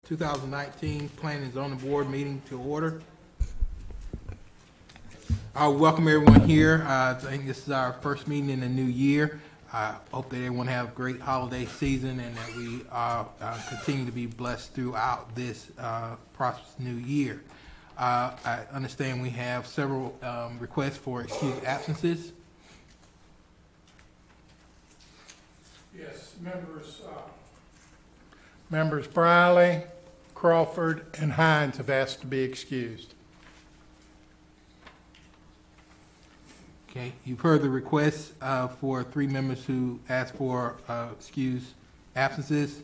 2019 Planning and Zoning Board meeting to order. I welcome everyone here. I think this is our first meeting in the new year. I hope that everyone have a great holiday season and that we continue to be blessed throughout this prosperous new year. I understand we have several requests for excused absences. Yes, members Briley, Crawford, and Hines have asked to be excused. Okay, you've heard the request for 3 members who asked for excused absences.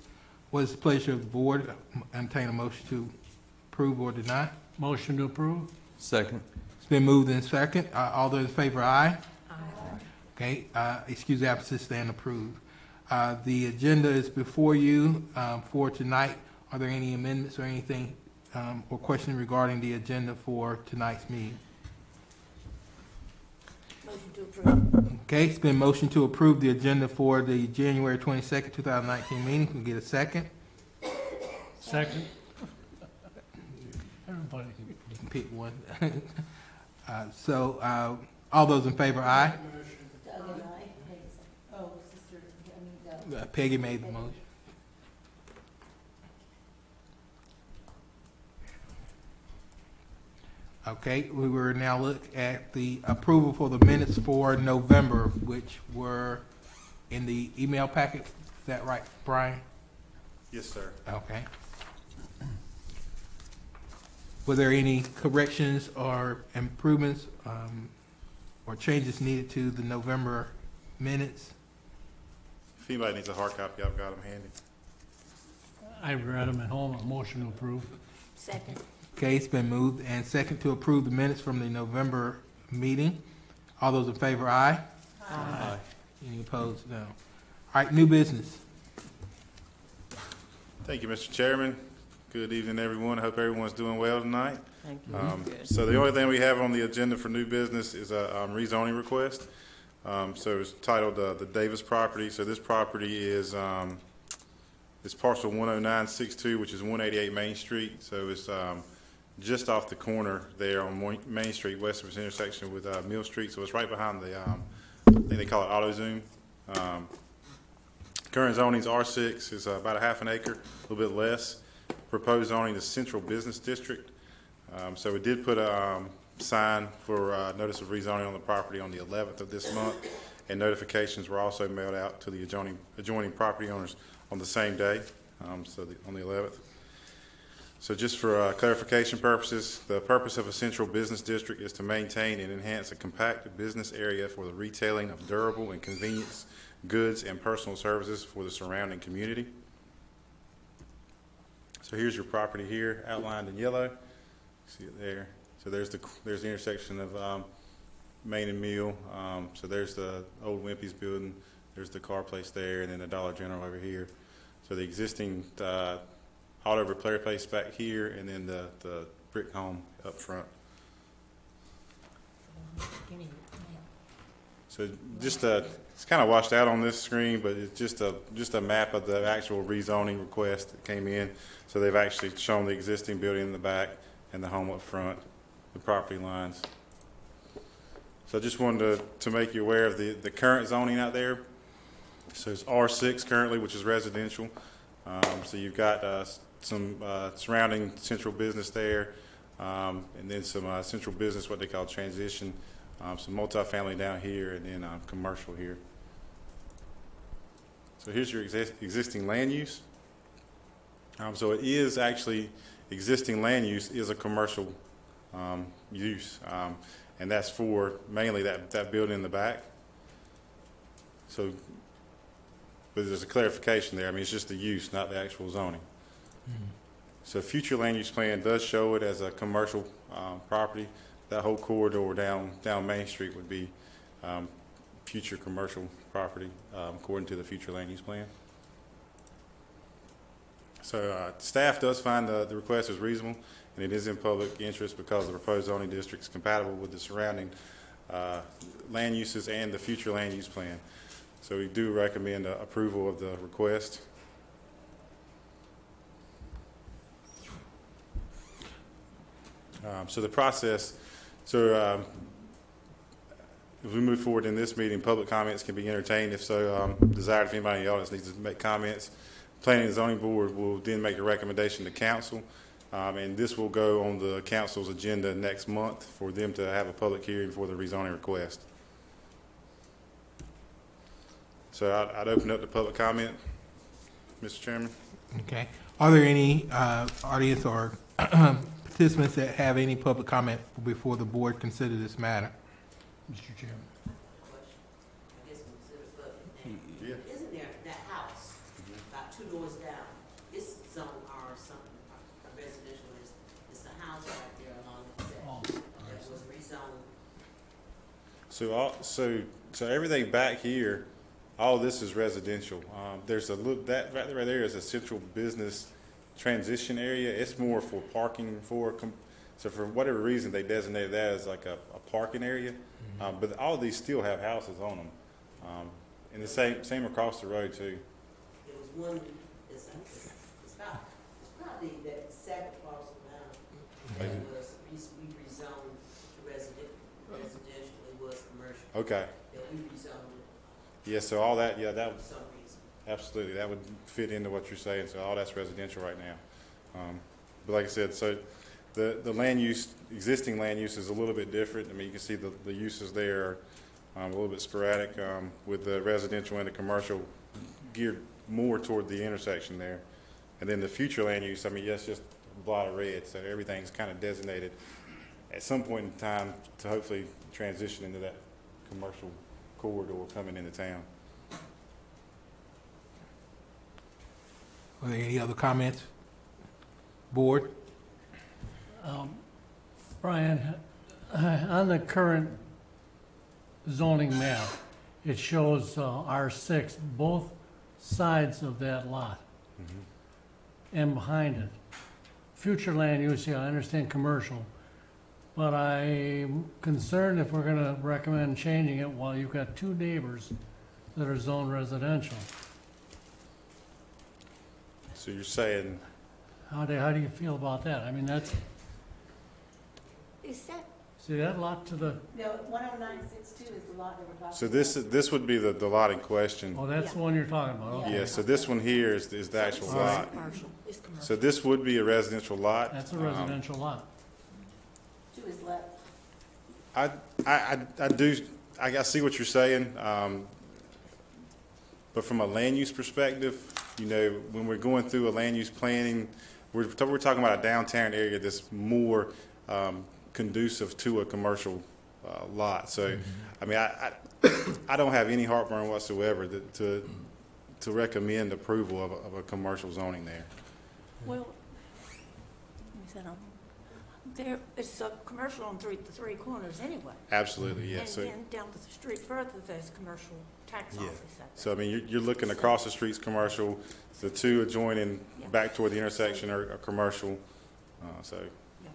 What is the pleasure of the board? Entertain a motion to approve or deny. Motion to approve. Second. It's been moved in second. All those in favor, aye? Aye. Okay, excused absences stand approved. The agenda is before you for tonight. Are there any amendments or anything or questions regarding the agenda for tonight's meeting? Motion to approve. Okay, it's been motion to approve the agenda for the January 22nd, 2019 meeting. Can we get a second? Second. Everybody You can pick one. All those in favor, aye? Doug and I. Oh, sister, Doug. Peggy made the motion. Okay, we will now look at the approval for the minutes for November, which were in the email packet. Is that right, Brian? Yes, sir. Okay. Were there any corrections or improvements or changes needed to the November minutes? If anybody needs a hard copy, I've got them handy. I read them at home. A motion to approve. Second. Okay, it's been moved and second to approve the minutes from the November meeting. All those in favor, aye? Aye. Any opposed? No. All right, new business. Thank you, Mr. Chairman. Good evening, everyone. I hope everyone's doing well tonight. Thank you. So the only thing we have on the agenda for new business is a rezoning request. So it's titled the Davis property. So this property is it's parcel 10962, which is 188 Main Street. So it's just off the corner there on Main Street, west of its intersection with Mill Street. So it's right behind the, I think they call it AutoZoom. Current zoning is R6, is about a half an acre, a little bit less. Proposed zoning is Central Business District. So we did put a sign for notice of rezoning on the property on the 11th of this month, and notifications were also mailed out to the adjoining property owners on the same day, on the 11th. So just for clarification purposes, the purpose of a central business district is to maintain and enhance a compact business area for the retailing of durable and convenience goods and personal services for the surrounding community. So here's your property here, outlined in yellow. See it there. So there's the intersection of Main and Mill. So there's the old Wimpy's building. There's the car place there, and then the Dollar General over here. So the existing auto repair place back here, and then the brick home up front. So just it's kind of washed out on this screen, but it's just a map of the actual rezoning request that came in. So they've actually shown the existing building in the back and the home up front, the property lines. So I just wanted to make you aware of the current zoning out there. So it's R6 currently, which is residential. So you've got some surrounding central business there, and then some central business, what they call transition, some multifamily down here, and then commercial here. So here's your existing land use. So it is actually, existing land use is a commercial use, and that's for mainly that building in the back. So, but there's a clarification there. I mean, it's just the use, not the actual zoning. So future land use plan does show it as a commercial property. That whole corridor down Main Street would be future commercial property according to the future land use plan. So staff does find the request is reasonable, and it is in public interest because the proposed zoning district is compatible with the surrounding land uses and the future land use plan. So we do recommend approval of the request. So the process, so if we move forward in this meeting, public comments can be entertained if so desired. If anybody in the audience needs to make comments, Planning and Zoning Board will then make a recommendation to council, and this will go on the council's agenda next month for them to have a public hearing for the rezoning request. So I'd open up the public comment, Mr. Chairman. Okay. Are there any audience or participants that have any public comment before the board consider this matter? Mr. Chairman. Question. I guess consider public. Yeah. Isn't there that house about 2 doors down? It's zone R or something, a residential. It's the house right there along the set that was rezoned. So everything back here, all this is residential. There's a little, that right there is a central business transition area. It's more for parking so for whatever reason they designated that as like a parking area. But all these still have houses on them. And the same across the road too. There was one, it's probably that second parcel now that was, we rezoned to residential, it was commercial. Okay. That we rezoned Yeah, so all that, that it for some reason. absolutely, that would fit into what you're saying. So all that's residential right now. But like I said, so the land use, existing land use is a little bit different. I mean, you can see the uses there are a little bit sporadic with the residential and the commercial geared more toward the intersection there. And then the future land use, I mean, that's just a blot of red. So everything's kind of designated at some point in time to hopefully transition into that commercial corridor coming into town. Are there any other comments? Board? Brian, on the current zoning map, it shows R6, both sides of that lot and behind it. Future land use, yeah, I understand commercial, but I'm concerned if we're gonna recommend changing it while you've got 2 neighbors that are zoned residential. So you're saying, How do you feel about that? I mean, that's, Is that, see that lot to the, no, 10962 is the lot that we're talking about. so this would be the lot in question. oh, that's the one you're talking about, okay. Yeah, so this one here is the actual All right. lot. Commercial, it's commercial. So this would be a residential lot. That's a residential lot. 2 is left. I see what you're saying. But from a land use perspective, you know, when we're going through a land use planning, we're talking about a downtown area that's more conducive to a commercial lot. So, I mean, I don't have any heartburn whatsoever to recommend approval of a commercial zoning there. Well, it's a commercial on the 3 corners anyway. Absolutely, yes. And then down the street further, there's commercial tax Yeah. office out there. So, I mean, you're looking across the streets commercial, the 2 adjoining Yeah. back toward the intersection are commercial, so. Yeah,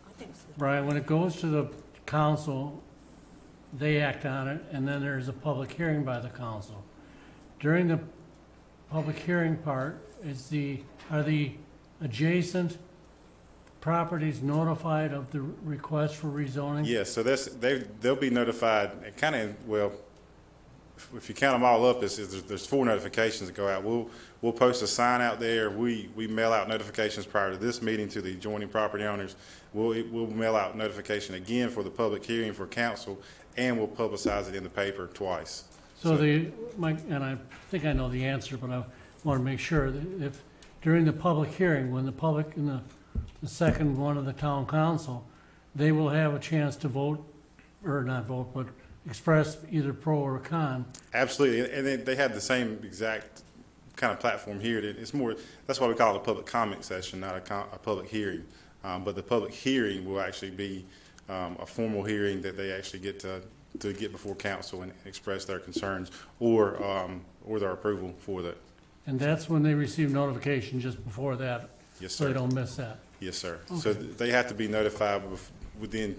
I think so. Brian, when it goes to the council, they act on it, and then there's a public hearing by the council. During the public hearing part, are the adjacent properties notified of the request for rezoning? Yes, so they'll be notified, kind of, well, if you count them all up, there's 4 notifications that go out. We'll post a sign out there. We mail out notifications prior to this meeting to the adjoining property owners. We'll mail out notification again for the public hearing for council, and we'll publicize it in the paper twice. So and I think I know the answer, but I want to make sure that if during the public hearing, when the public in the second one of the town council, they will have a chance to vote, or not vote, but express either pro or con. Absolutely, and they have the same exact kind of platform here. It's more, that's why we call it a public comment session, not a public hearing. But the public hearing will actually be a formal hearing that they actually get to get before council and express their concerns or their approval for that. And that's when they receive notification just before that? Yes, So they sir. don't miss that? Yes, sir. Okay. So they have to be notified within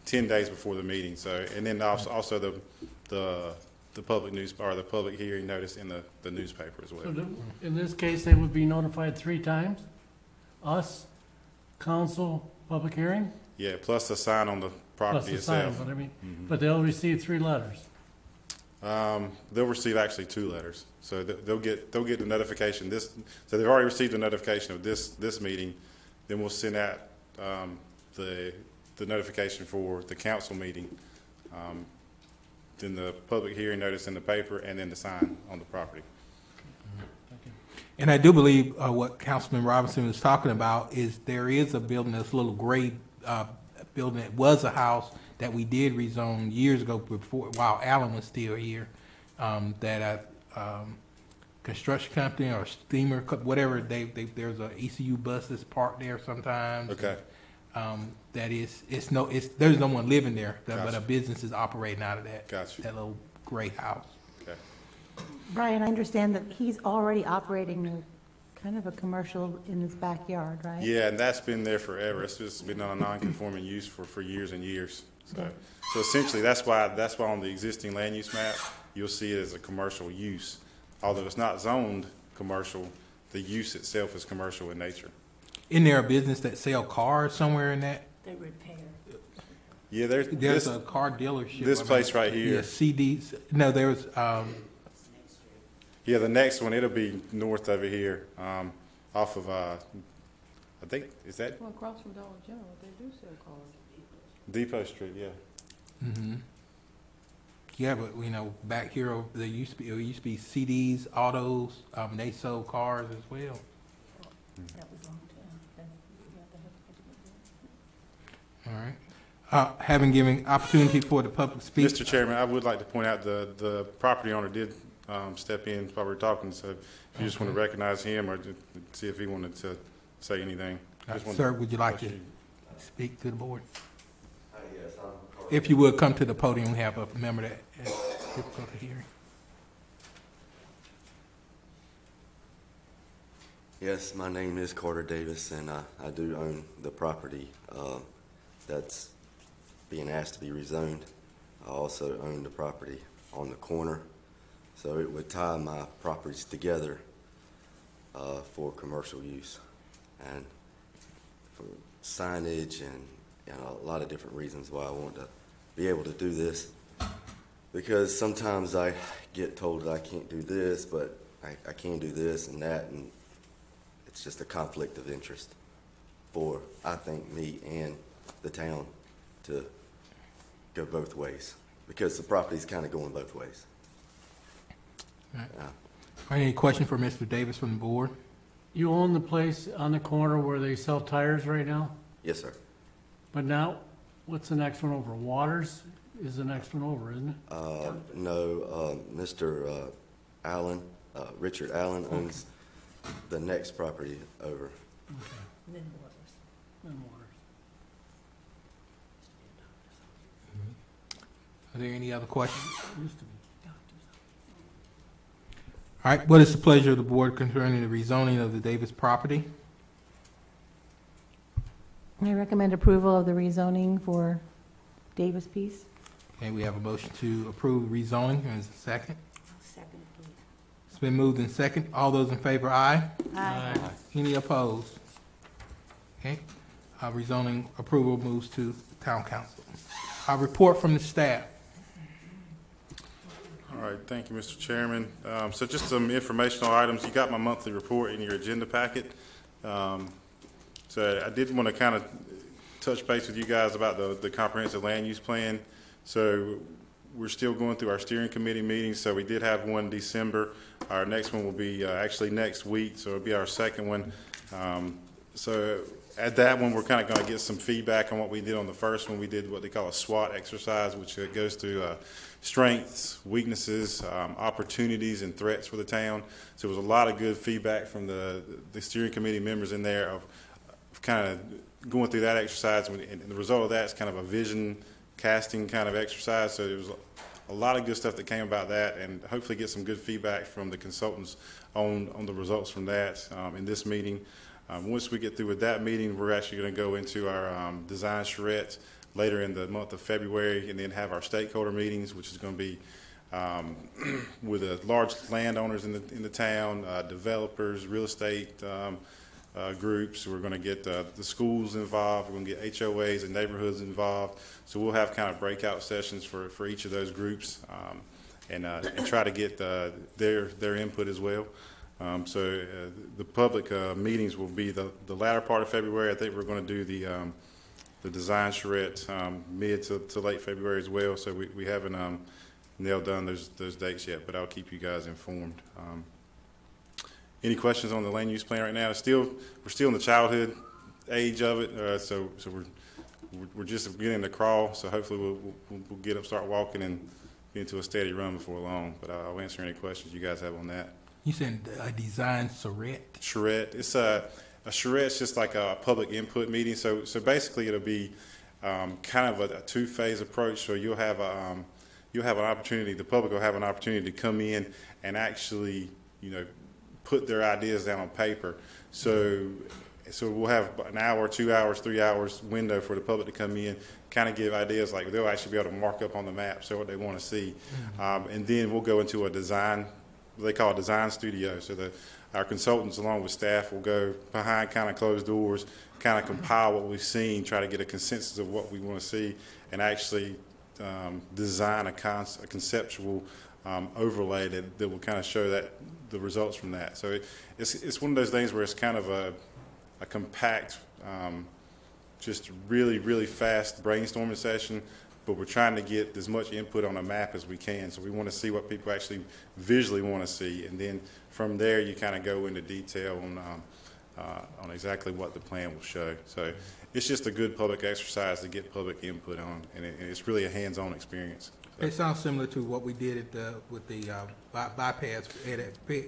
10 days before the meeting. So, and then also the public news, or the public hearing notice in the newspaper as well. So in this case, they would be notified 3 times? Us, council, public hearing? Yeah, plus the sign on the plus property the sign, itself. what I mean? But they'll receive 3 letters. They'll receive actually 2 letters. So they'll get the notification so they've already received the notification of this meeting. Then we'll send out the notification for the council meeting. Then the public hearing notice in the paper, and then the sign on the property. And I do believe what Councilman Robinson was talking about is there is a building, this little gray building that was a house that we did rezone years ago while Alan was still here. That a construction company or steamer, whatever, there's a ECU bus that's parked there sometimes. Okay. There's no one living there, but Gotcha. a business is operating out of that. Gotcha. That little gray house. Okay. Brian, I understand that he's already operating kind of a commercial in his backyard, right? Yeah, and that's been there forever. It's just been on a non-conforming use for years and years. So essentially, that's why on the existing land use map, you'll see it as a commercial use. Although it's not zoned commercial, the use itself is commercial in nature. Isn't there a business that sell cars somewhere in that? They repair. Yeah, There's a car dealership. this place right here. Yeah, CDs. No, there's, Yeah, the next one, it'll be north over here, off of, I think, is that Well, across from Dollar General, they do sell cars. Depot Street? Yeah. yeah, but back here, there used to be CDs, autos, they sold cars as well. That was long time. All right. Having given opportunity for the public speak. Mr. Chairman, I would like to point out the property owner did step in while we were talking, so if you just want to recognize him or just see if he wanted to say anything. Just wanted Sir, to- would you like to speak to the board? Yes, If you would come to the podium, we have a member that has difficulty hearing. Yes, my name is Carter Davis, and I do own the property that's being asked to be rezoned. I also own the property on the corner, so it would tie my properties together for commercial use and for signage and a lot of different reasons why I want to be able to do this. Because sometimes I get told that I can't do this, but I can do this and that, and it's just a conflict of interest for, I think, me and the town to go both ways, because the property's kind of going both ways. All right. Any question for Mr. Davis from the board? You own the place on the corner where they sell tires right now? Yes, sir. But now, what's the next one over? Waters is the next one over, isn't it? No, Mr. Allen, Richard Allen owns the next property over. And then Waters. And Waters. Are there any other questions? Used to be. All right. What is the pleasure of the board concerning the rezoning of the Davis property? I recommend approval of the rezoning for Davis Piece. Okay, we have a motion to approve rezoning. Is there a second? Second, please. It's been moved in second. All those in favor, aye. Aye. Any opposed? Okay. Rezoning approval moves to town council. Report from the staff. All right, thank you, Mr. Chairman. So just some informational items. You got my monthly report in your agenda packet. So I did want to kind of touch base with you guys about the comprehensive land use plan. So we're still going through our steering committee meetings. So we did have one in December. Our next one will be actually next week, so it'll be our second one. So at that one, we're kind of going to get some feedback on what we did on the first one. We did what they call a SWOT exercise, which goes through strengths, weaknesses, opportunities, and threats for the town. So it was a lot of good feedback from the steering committee members in there of kind of going through that exercise. And the result of that is kind of a vision casting kind of exercise. So there was a lot of good stuff that came about that, and hopefully get some good feedback from the consultants on the results from that in this meeting. Once we get through with that meeting, we're actually going to go into our design charrette later in the month of February, and then have our stakeholder meetings, which is going to be with the large landowners in the town, developers, real estate groups. We're going to get the schools involved. We're going to get HOAs and neighborhoods involved. So we'll have kind of breakout sessions for each of those groups, and try to get their input as well. So the public meetings will be the latter part of February. I think we're going to do the design charrette mid to late February as well. So we haven't nailed down those dates yet, but I'll keep you guys informed. Any questions on the land use plan right now? We're still in the childhood age of it, so we're just beginning to crawl. So hopefully we'll get up, start walking, and get into a steady run before long. But I'll answer any questions you guys have on that. You said a design charrette? Charrette. It's a charrette's just like a public input meeting. So basically it'll be kind of a two-phase approach. So you'll have an opportunity. The public will have an opportunity to come in and actually, put their ideas down on paper. So we'll have an hour, 2 hours, 3 hours window for the public to come in, kind of give ideas. Like they'll actually be able to mark up on the map, so what they want to see, and then we'll go into a design. They call it design studio. So our consultants, along with staff, will go behind kind of closed doors, kind of compile what we've seen, try to get a consensus of what we want to see, and actually design a conceptual overlay that will kind of show that the results from that. So it's one of those things where it's kind of a compact, just really, really fast brainstorming session, but we're trying to get as much input on a map as we can. So we want to see what people actually visually want to see, and then from there you kind of go into detail on exactly what the plan will show. So it's just a good public exercise to get public input on, and it's really a hands-on experience. It sounds similar to what we did with the bypass.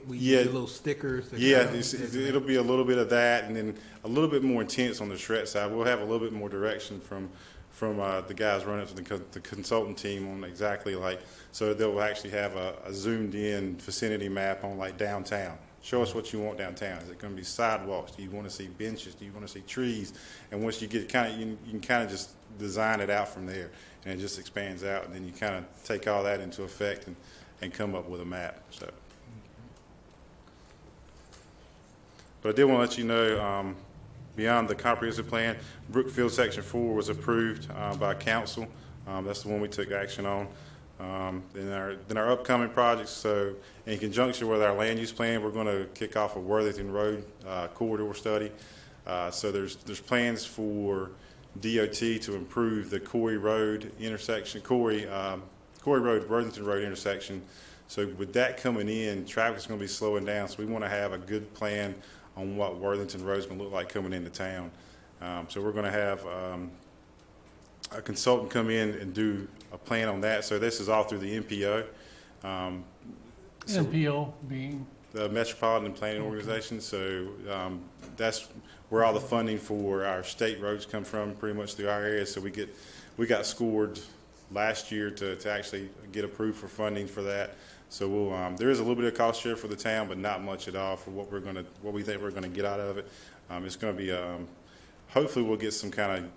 We Yeah. did little stickers. Yeah, it'll be a little bit of that, and then a little bit more intense on the charrette side. We'll have a little bit more direction from the guys running the consultant team on exactly so they'll actually have a zoomed in vicinity map on downtown. Show us what you want downtown. Is it going to be sidewalks? Do you want to see benches? Do you want to see trees? And once you get you can kind of just design it out from there, and it just expands out, and then you kind of take all that into effect and come up with a map. So, but I did want to let you know, beyond the comprehensive plan, Brookfield Section 4 was approved by council. That's the one we took action on. Then our upcoming projects. So, in conjunction with our land use plan, we're going to kick off a Worthington Road corridor study. So there's plans for DOT to improve the Corey Road intersection, Corey Road, Worthington Road intersection. So with that coming in, traffic's going to be slowing down. So we want to have a good plan on what Worthington Road is going to look like coming into town. So we're going to have a consultant come in and do a plan on that. So this is all through the MPO. MPO being? The Metropolitan Planning Organization. So that's where all the funding for our state roads come from, pretty much through our area. So we got scored last year to actually get approved for funding for that. So we'll there is a little bit of cost share for the town, but not much at all for what we think we're gonna get out of it. It's gonna be hopefully we'll get some kind of,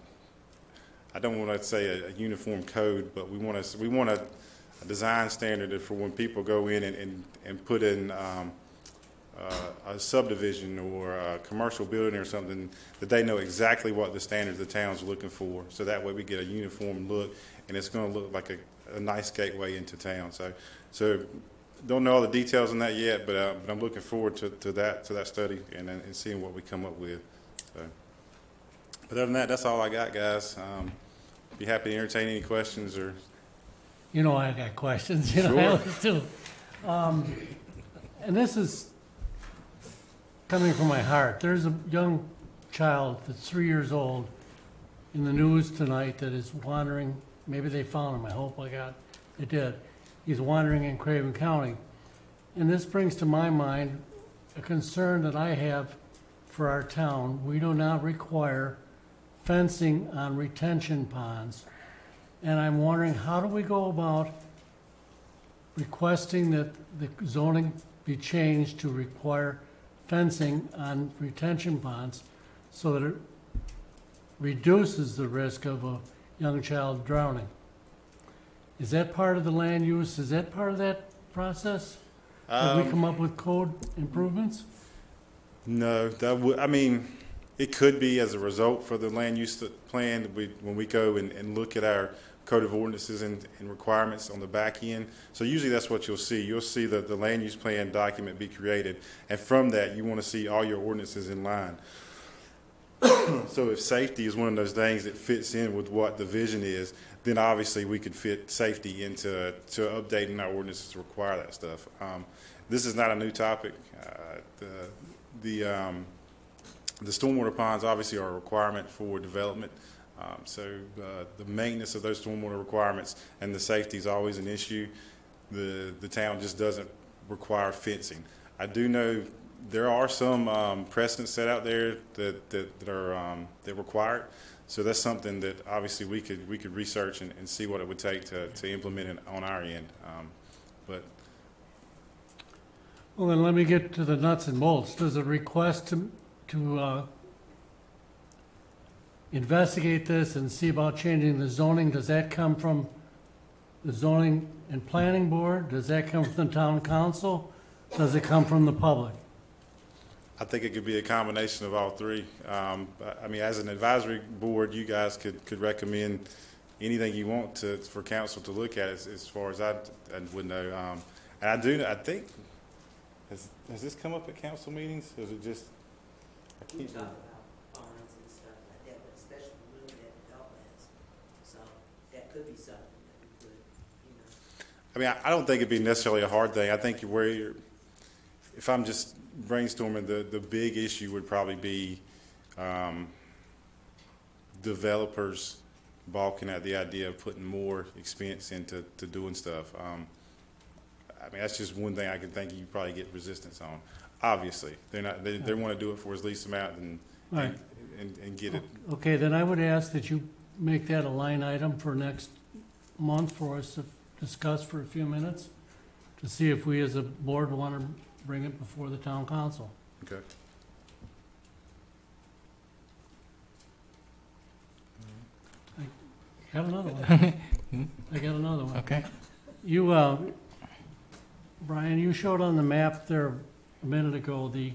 I don't want to say a uniform code, but we want a design standard for when people go in and put in a subdivision or a commercial building or something, that they know exactly what the standards the town's looking for. So that way we get a uniform look, and it's going to look like a nice gateway into town. So don't know all the details on that yet, but I'm looking forward to that study and seeing what we come up with. So, but other than that, that's all I got, guys. Be happy to entertain any questions or. I got questions. Sure. I always do. And this is coming from my heart. There's a young child that's 3 years old in the news tonight that is wandering. Maybe they found him. I hope they did. He's wandering in Craven County. And this brings to my mind a concern that I have for our town. We do not require fencing on retention ponds. And I'm wondering, how do we go about requesting that the zoning be changed to require fencing on retention ponds so that it reduces the risk of a young child drowning? Is that part of the land use? Is that part of that process? Did we come up with code improvements? No, that would, I mean, it could be as a result for the land use plan, when we go and look at our code of ordinances and requirements on the back end. So usually that's what you'll see. You'll see the land use plan document be created, and from that, you want to see all your ordinances in line. So if safety is one of those things that fits in with what the vision is, then obviously we could fit safety into updating our ordinances to require that stuff. This is not a new topic. The stormwater ponds obviously are a requirement for development. So the maintenance of those stormwater requirements and the safety is always an issue. The town just doesn't require fencing. I do know there are some precedents set out there that are required. So that's something that obviously we could research and see what it would take to implement it on our end. But Well, then let me get to the nuts and bolts. Does a request to investigate this and see about changing the zoning, does that come from the zoning and planning board? Does that come from the town council? Does it come from the public? I think it could be a combination of all three. I mean, as an advisory board, you guys could recommend anything you want for council to look at as far as I would know. And I think, has this come up at council meetings? Or is it just, I We can't talk remember. about bonds and stuff like that, but especially looking at developments. So that could be something that we could, you know. I mean, I don't think it'd be necessarily a hard thing. I think if I'm just brainstorming, the big issue would probably be developers balking at the idea of putting more expense into doing stuff. I mean, that's just one thing I can think you probably get resistance on. Obviously, they want to do it for as least amount Right. and get it. Okay, then I would ask that you make that a line item for next month for us to discuss for a few minutes, to see if we as a board want to bring it before the town council. Okay. I got another one. I got another one. Okay. You, Brian, you showed on the map there a minute ago the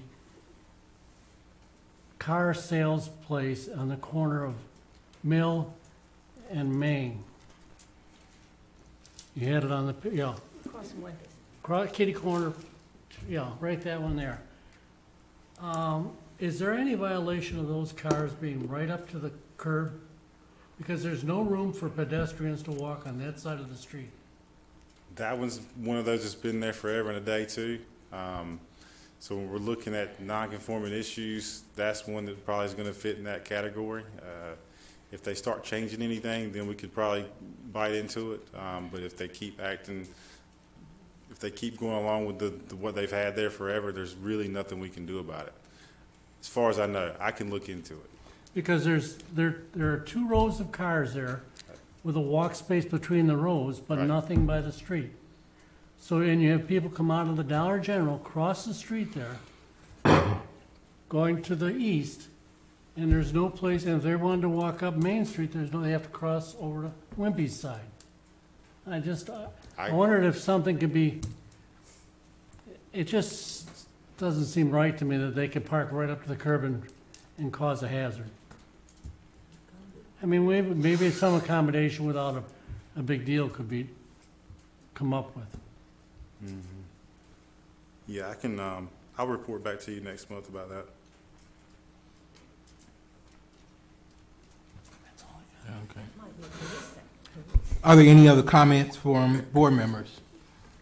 car sales place on the corner of Mill and Main. You had it on the, yeah, Across from Wendy's. kitty corner, yeah, right that one there. Is there any violation of those cars being right up to the curb? Because there's no room for pedestrians to walk on that side of the street. That one's one of those that's been there forever and a day too. So when we're looking at non-conforming issues, that's one that probably is going to fit in that category. If they start changing anything, then we could probably bite into it. But if they keep going along with what they've had there forever, there's really nothing we can do about it. As far as I know, I can look into it. Because there are 2 rows of cars there with a walk space between the rows, but Right. nothing by the street. So, and you have people come out of the Dollar General, cross the street there, going to the east, and there's no place, and if they wanted to walk up Main Street, they have to cross over to Wimpy's side. I wondered if something could be, it just doesn't seem right to me that they could park right up to the curb and cause a hazard. I mean, maybe some accommodation without a big deal could be come up with. Mm-hmm. Yeah, I can. I'll report back to you next month about that. Are there any other comments from board members?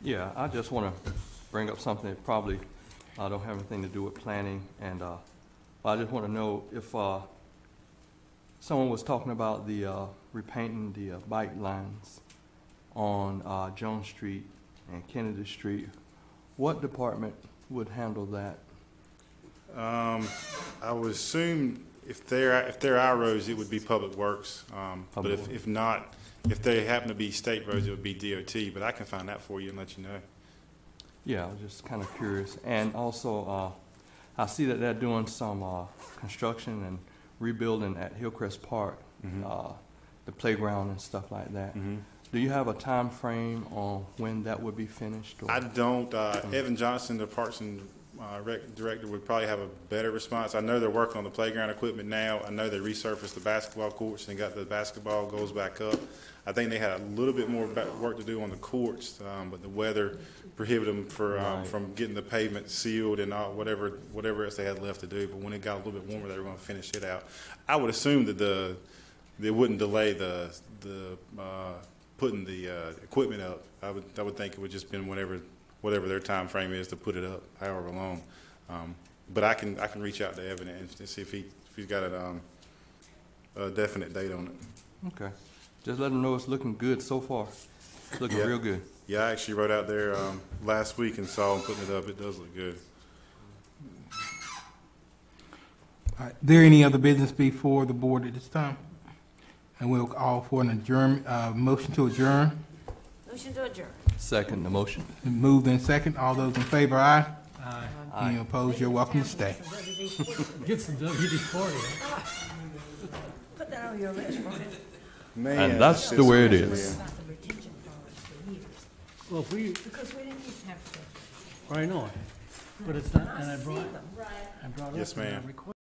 Yeah, I just want to bring up something that probably don't have anything to do with planning, and I just want to know if someone was talking about the repainting the bike lines on Jones Street and Kennedy Street. What department would handle that? I would assume if they're our roads, it would be Public Works. But if not, if they happen to be state roads, it would be DOT. But I can find that for you and let you know. Yeah, I was just kind of curious. And also, I see that they're doing some construction and rebuilding at Hillcrest Park, the playground and stuff like that. Do you have a time frame on when that would be finished? Or? I don't. Evan Johnson, the Parks and rec director would probably have a better response. I know they're working on the playground equipment now. I know they resurfaced the basketball courts and got the basketball goals back up. I think they had a little bit more work to do on the courts, but the weather prohibited them from getting the pavement sealed and whatever else they had left to do. But when it got a little bit warmer, they were going to finish it out. I would assume that they wouldn't delay the putting the equipment up. I would think it would just been whatever their time frame is to put it up, however long. But I can reach out to Evan and see if he's got a definite date on it. Okay. Just let them know it's looking good so far. It's looking real good. Yeah, I actually rode out there last week and saw them putting it up. It does look good. All right, there any other business before the board at this time? And we'll call for an motion to adjourn. Motion to adjourn. Second the motion. Moved in second. All those in favor, aye. Aye. Any opposed, you're welcome to stay. Get some WD-40. Put that on your list, Ronnie. Man, And that's the way it is. Well, if we, Because we didn't even have to. I know it, but it's not, and I brought it Yes, up. and I ma'am. requested